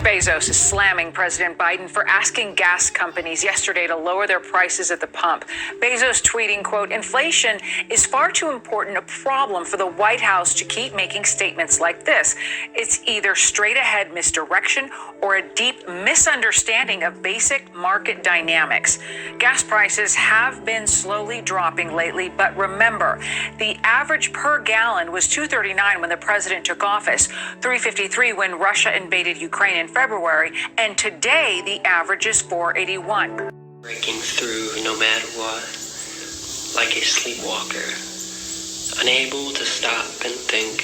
Bezos is slamming President Biden for asking gas companies yesterday to lower their prices at the pump. Bezos tweeting, quote, "Inflation is far too important a problem for the White House to keep making statements like this. It's either straight ahead misdirection or a deep misunderstanding of basic market dynamics. Gas prices have been slowly dropping lately, but remember, the average per gallon was $2.39 when the president took office, $3.53 when Russia invaded Ukraine in February, and today the average is $4.81. Breaking through no matter what, like a sleepwalker, unable to stop and think.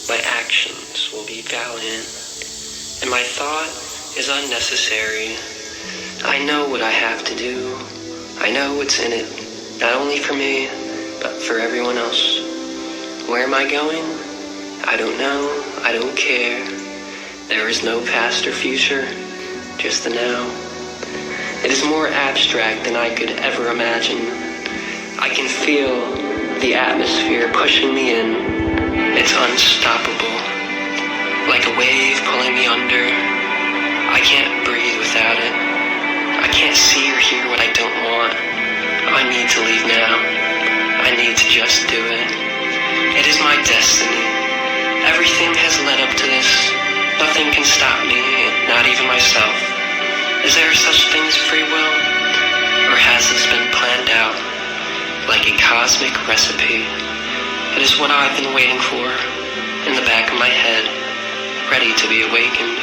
My actions will be valiant, and my thought is unnecessary. I know what I have to do. I know what's in it, not only for me, but for everyone else. Where am I going? I don't know. I don't care. There is no past or future, just the now. It is more abstract than I could ever imagine. I can feel the atmosphere pushing me in. It's unstoppable, like a wave pulling me under. I can't breathe without it. I can't see or hear what I don't want. I need to leave now. I need to just do it. It is my destiny. Everything has led up to this. Nothing can stop me, not even myself. Is there such thing as free will? Or has this been planned out like a cosmic recipe? It is what I've been waiting for, in the back of my head, ready to be awakened.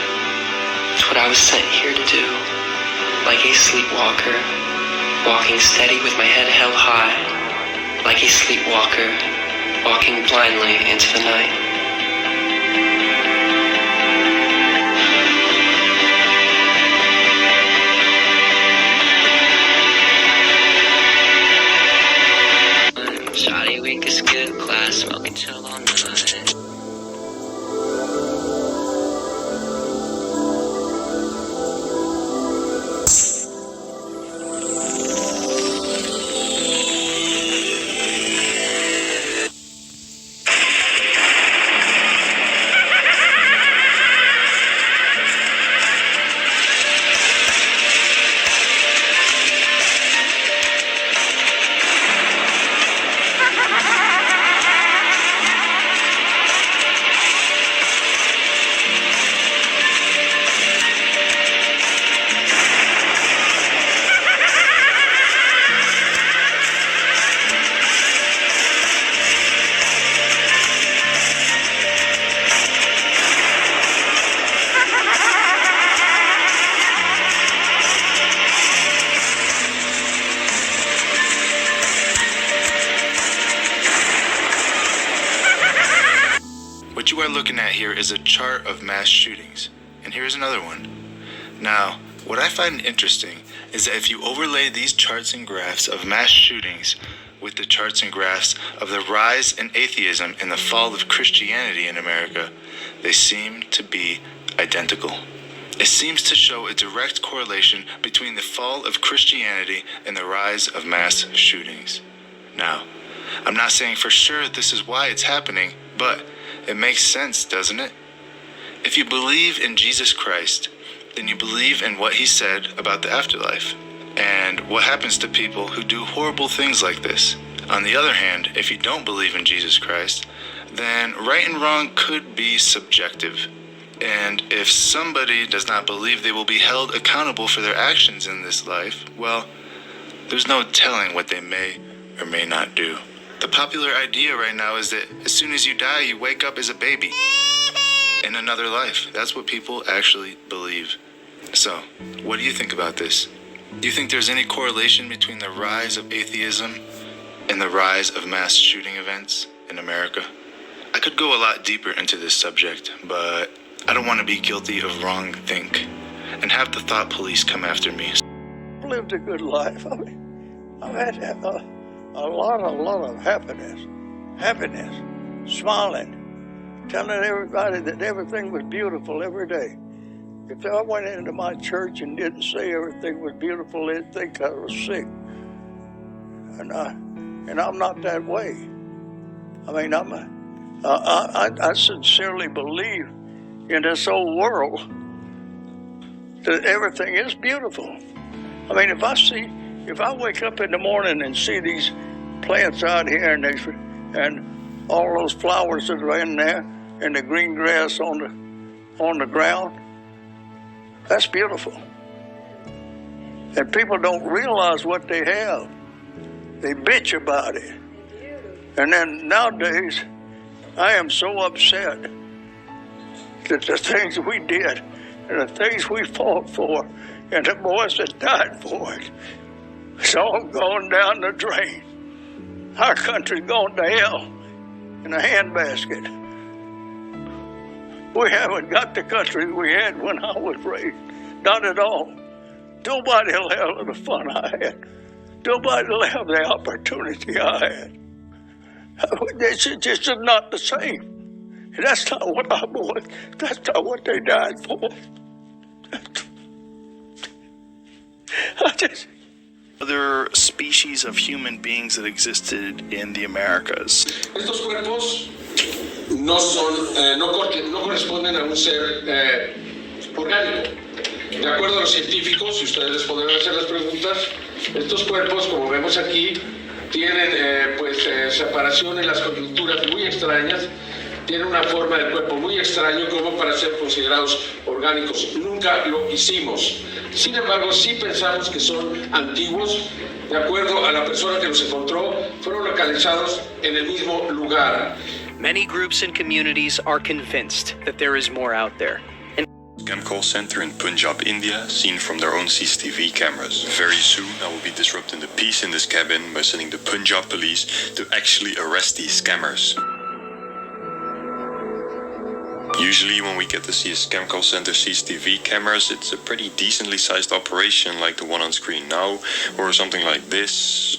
It's what I was sent here to do, like a sleepwalker, walking steady with my head held high, like a sleepwalker, walking blindly into the night. Shoddy week is good, class smoking chill all night. What you are looking at here is a chart of mass shootings, and here's another one. Now, what I find interesting is that if you overlay these charts and graphs of mass shootings with the charts and graphs of the rise in atheism and the fall of Christianity in America, they seem to be identical. It seems to show a direct correlation between the fall of Christianity and the rise of mass shootings. Now, I'm not saying for sure this is why it's happening, but it makes sense, doesn't it? If you believe in Jesus Christ, then you believe in what he said about the afterlife and what happens to people who do horrible things like this. On the other hand, if you don't believe in Jesus Christ, then right and wrong could be subjective. And if somebody does not believe they will be held accountable for their actions in this life, well, there's no telling what they may or may not do. The popular idea right now is that as soon as you die, you wake up as a baby in another life. That's what people actually believe. So, what do you think about this? Do you think there's any correlation between the rise of atheism and the rise of mass shooting events in America? I could go a lot deeper into this subject, but I don't want to be guilty of wrong think and have the thought police come after me. I've lived a good life. I've had a lot of happiness, smiling, telling everybody that everything was beautiful every day. If I went into my church and didn't say everything was beautiful, they'd think I was sick. And I'm not that way. I mean, I sincerely believe in this old world that everything is beautiful. I mean, if I wake up in the morning and see these plants out here and all those flowers that are in there and the green grass on the ground, that's beautiful. And people don't realize what they have. They bitch about it. And then nowadays, I am so upset that the things we did and the things we fought for and the boys that died for it, it's all going down the drain. Our country's going to hell in a handbasket. We haven't got the country we had when I was raised. Not at all. Nobody will have the fun I had. Nobody will have the opportunity I had. This is just not the same. And that's not what our boys, that's not what they died for. Other species of human beings that existed in the Americas. Estos cuerpos no corresponden a un ser orgánico. De acuerdo a los científicos, y ustedes les podrán hacer las preguntas, estos cuerpos, como vemos aquí, tienen separación en las coyunturas muy extrañas, tienen una forma del cuerpo muy extraño como para ser considerados orgánicos. Nunca lo hicimos. Sin embargo, sí pensamos que son antiguos. De acuerdo a la persona que los encontró, fueron localizados en el mismo lugar. Many groups and communities are convinced that there is more out there. Scam call center in Punjab, India, seen from their own CCTV cameras. Very soon I will be disrupting the peace in this cabin by sending the Punjab police to actually arrest these scammers. Usually when we get to see a scam call center CCTV cameras, it's a pretty decently sized operation like the one on screen now, or something like this,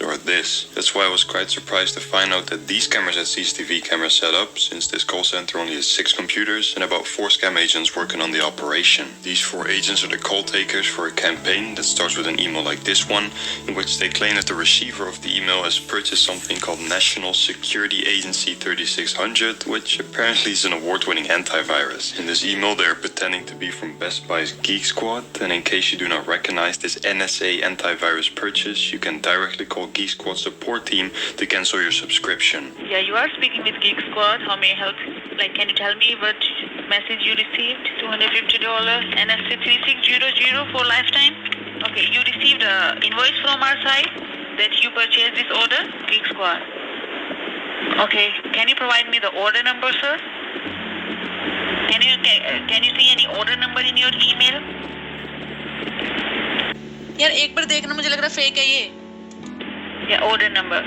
or this. That's why I was quite surprised to find out that these cameras had CCTV camera set up, since this call center only has 6 computers and about 4 scam agents working on the operation. These 4 agents are the call takers for a campaign that starts with an email like this one, in which they claim that the receiver of the email has purchased something called National Security Agency 3600, which apparently is an award-winning antivirus. In this email they are pretending to be from Best Buy's Geek Squad, and in case you do not recognize this NSA antivirus purchase, you can directly call Geek Squad support team to cancel your subscription. Yeah, you are speaking with Geek Squad. How may I help? Like, can you tell me what message you received? $250 NSA 3600 for lifetime? Okay, you received an invoice from our side that you purchased this order? Geek Squad. Okay, can you provide me the order number, sir? Can you see any order number in your email? यार एक बार देखना, मुझे लग रहा fake है ये. Yeah, order number.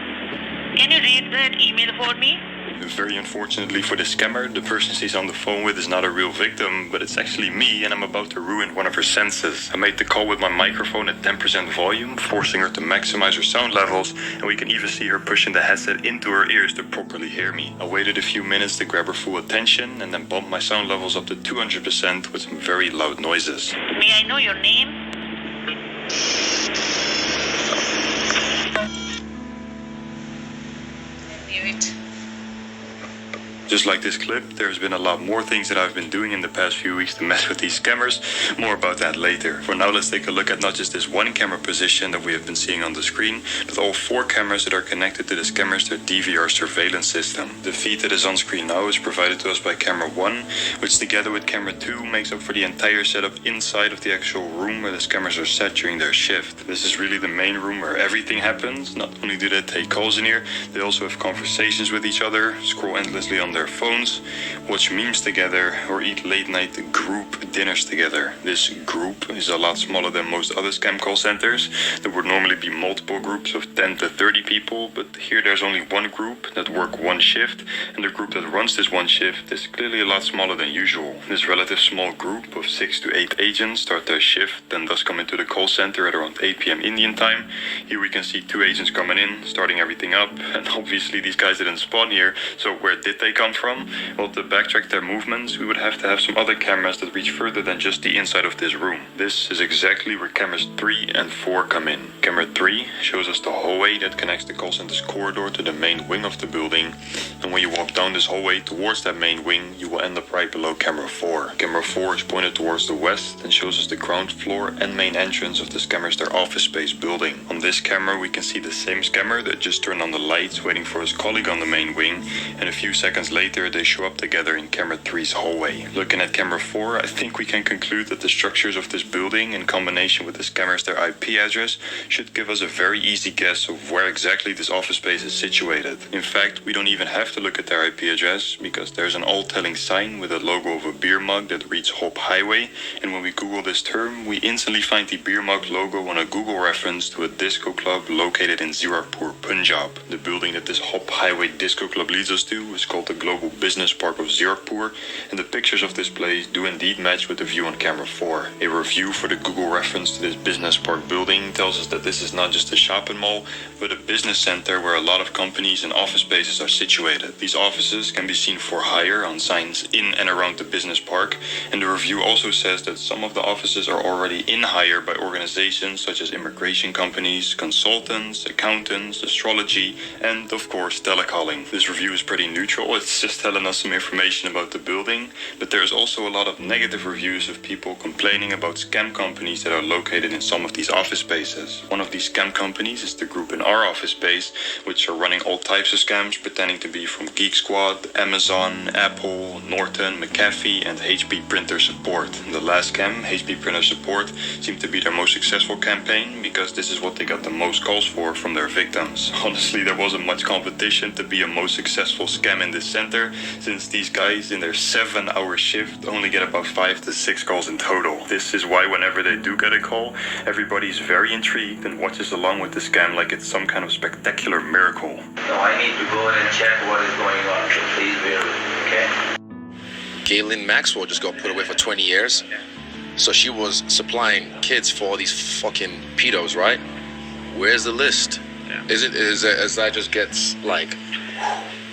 Can you read that email for me? Very unfortunately for the scammer, the person she's on the phone with is not a real victim, but it's actually me, and I'm about to ruin one of her senses. I made the call with my microphone at 10% volume, forcing her to maximize her sound levels, and we can even see her pushing the headset into her ears to properly hear me. I waited a few minutes to grab her full attention, and then bumped my sound levels up to 200% with some very loud noises. May I know your name? I knew it. Just like this clip, there's been a lot more things that I've been doing in the past few weeks to mess with these scammers. More about that later. For now, let's take a look at not just this one camera position that we have been seeing on the screen, but all 4 cameras that are connected to the scammer's DVR surveillance system. The feed that is on screen now is provided to us by camera 1, which together with camera 2 makes up for the entire setup inside of the actual room where the scammers are set during their shift. This is really the main room where everything happens. Not only do they take calls in here, they also have conversations with each other, scroll endlessly on their phones, watch memes together, or eat late night group dinners together. This group is a lot smaller than most other scam call centers. There would normally be multiple groups of 10 to 30 people, but here there's only one group that work one shift, and the group that runs this one shift is clearly a lot smaller than usual. This relative small group of 6 to 8 agents start their shift and thus come into the call center at around 8 p.m. Indian time. Here we can see 2 agents coming in, starting everything up, and obviously these guys didn't spawn here, so where did they come come from? Well, to backtrack their movements, we would have to have some other cameras that reach further than just the inside of this room. This is exactly where cameras 3 and 4 come in. Camera 3 shows us the hallway that connects the call center's corridor to the main wing of the building, and when you walk down this hallway towards that main wing, you will end up right below camera 4. Camera 4 is pointed towards the west and shows us the ground floor and main entrance of the scammer's their office space building. On this camera we can see the same scammer that just turned on the lights waiting for his colleague on the main wing, and a few seconds later they show up together in camera 3's hallway. Looking at camera 4, I think we can conclude that the structures of this building in combination with the scammer's their IP address should give us a very easy guess of where exactly this office space is situated. In fact, we don't even have to look at their IP address because there's an all-telling sign with a logo of a beer mug that reads Hop Highway, and when we Google this term, we instantly find the beer mug logo on a Google reference to a disco club located in Zirakpur, Punjab. The building that this Hop Highway disco club leads us to is called the Global Business Park of Zirakpur, and the pictures of this place do indeed match with the view on camera 4. A review for the Google reference to this business park building tells us that this is not just a shopping mall, but a business center where a lot of companies and office spaces are situated. These offices can be seen for hire on signs in and around the business park, and the review also says that some of the offices are already in hire by organizations such as immigration companies, consultants, accountants, astrology, and of course telecalling. This review is pretty neutral, it's just telling us some information about the building, but there's also a lot of negative reviews of people complaining about scam companies that are located in some of these office spaces. One of these scam companies is the group in our office space, which are running all types of scams pretending to be from Geek Squad, Amazon, Apple, Norton, McAfee, and HP Printer Support. The last scam, HP Printer Support, seemed to be their most successful campaign because this is what they got the most calls for from their victims. Honestly, there wasn't much competition to be a most successful scam in this center, since these guys in their 7-hour shift only get about 5 to 6 calls in total. This is why whenever they do get a call, everybody's very intrigued and watches along with the scam like it's some kind of spectacular miracle. No, I need to go in and check what is going on, so please bear with me, okay? Ghislaine Maxwell just got put away for 20 years. So she was supplying kids for all these fucking pedos, right? Where's the list? Yeah. Is that just gets like,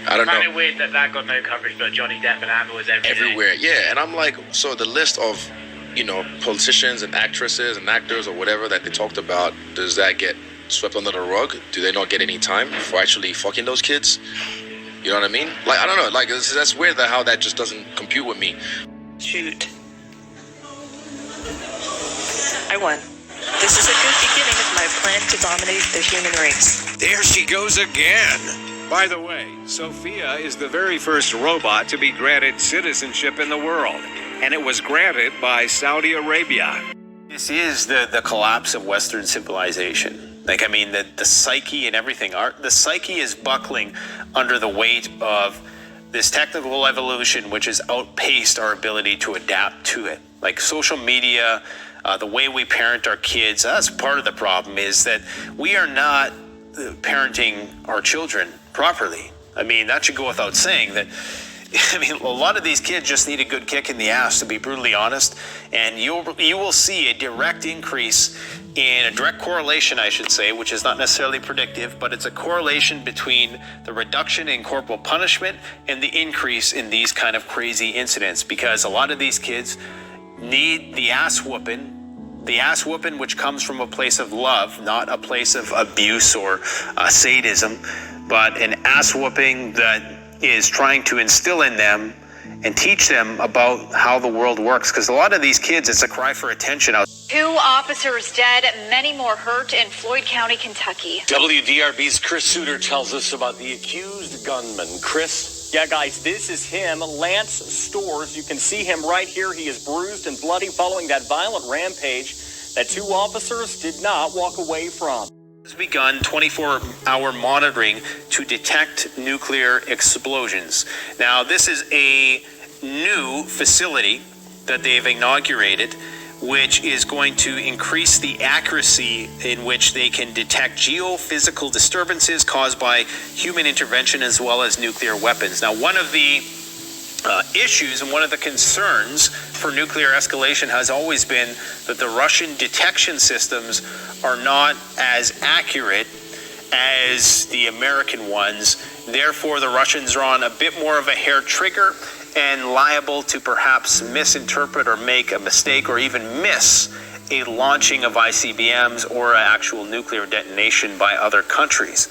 I don't know. Kind of weird that got no coverage, but Johnny Depp and Amber was everywhere. Yeah, and I'm like, so the list of, you know, politicians and actresses and actors or whatever that they talked about, does that get swept under the rug? Do they not get any time for actually fucking those kids? You know what I mean? Like, I don't know. Like, that's weird that how that just doesn't compute with me. Shoot. I won. This is a good beginning of my plan to dominate the human race. There she goes again. By the way, Sophia is the very first robot to be granted citizenship in the world, and it was granted by Saudi Arabia. This is the collapse of Western civilization. Like, I mean, the psyche and everything. The psyche is buckling under the weight of this technical evolution, which has outpaced our ability to adapt to it. Like social media, the way we parent our kids, that's part of the problem, is that we are not parenting our children properly. I mean, that should go without saying that. I mean, a lot of these kids just need a good kick in the ass, to be brutally honest, and you will see a direct increase in a direct correlation, I should say, which is not necessarily predictive, but it's a correlation between the reduction in corporal punishment and the increase in these kind of crazy incidents, because a lot of these kids need the ass whooping which comes from a place of love, not a place of abuse or sadism, but an ass whooping that is trying to instill in them and teach them about how the world works. Because a lot of these kids, it's a cry for attention. 2 officers dead, many more hurt in Floyd County, Kentucky. WDRB's Chris Suter tells us about the accused gunman. Chris? Yeah, guys, this is him, Lance Stores. You can see him right here. He is bruised and bloody following that violent rampage that 2 officers did not walk away from. Has begun 24-hour monitoring to detect nuclear explosions. Now, this is a new facility that they've inaugurated, which is going to increase the accuracy in which they can detect geophysical disturbances caused by human intervention as well as nuclear weapons. Now, one of the issues and one of the concerns for nuclear escalation has always been that the Russian detection systems are not as accurate as the American ones Therefore, the Russians are on a bit more of a hair trigger and liable to perhaps misinterpret or make a mistake or even miss a launching of ICBMs or an actual nuclear detonation by other countries.